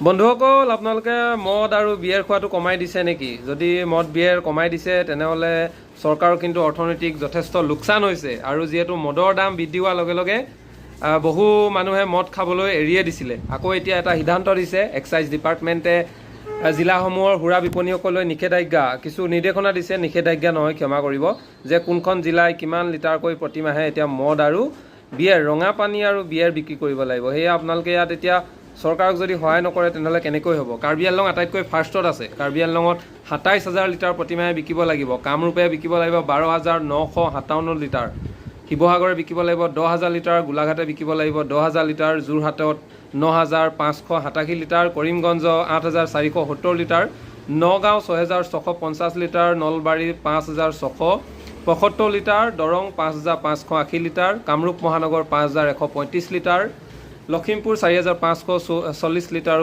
বন্ধুসকল, আপোনালোকে মদ আৰু বিয়েৰ খোৱাটো কমাই দিছে নেকি? যদি মদ বিয়েৰ কমাই দিছে তেনেহ'লে চৰকাৰৰ কিন্তু অৰ্থনৈতিক যথেষ্ট লোকচান হৈছে। আৰু যিহেতু মদৰ দাম বৃদ্ধি হোৱাৰ লগে লগে বহু মানুহে মদ খাবলৈ এৰিয়ে দিছিলে। আকৌ এতিয়া এটা সিদ্ধান্ত দিছে এক্সাইজ ডিপাৰ্টমেণ্টে জিলাসমূহৰ সুৰা বিপণীসকললৈ নিষেধাজ্ঞা, কিছু নিৰ্দেশনা দিছে, নিষেধাজ্ঞা নহয়, ক্ষমা কৰিব, যে কোনখন জিলাই কিমান লিটাৰকৈ প্ৰতিমাহে এতিয়া মদ আৰু বিয়েৰ, ৰঙা পানী আৰু বিয়েৰ বিক্ৰী কৰিব লাগিব। সেয়া আপোনালোকে ইয়াত এতিয়া চৰকাৰক যদি সহায় নকৰে তেনেহ'লে কেনেকৈ হ'ব? কাৰ্বি আংলং আটাইতকৈ ফাৰ্ষ্টত আছে। কাৰ্বি আংলঙত ২৭,০০০ লিটাৰ প্ৰতিমাহে বিকিব লাগিব। কামৰূপে বিকিব লাগিব ১২,৯৫৭ লিটাৰ। শিৱসাগৰে বিকিব লাগিব ১০,০০০ লিটাৰ। গোলাঘাটে বিকিব লাগিব ১০,০০০ লিটাৰ। যোৰহাটত ৯,৫৮৭ litre. Karimganj ৮,৪৭০ litre. Nagaon ৬,৬৫০ litre. Nalbari ৫,৬৭৫ litre. Darrang ৫,৫৮০ litre. Kamrup মহানগৰ ৫,১৩৫ লিটাৰ। লখিমপুৰ ৪,৫৪০ লিটাৰ।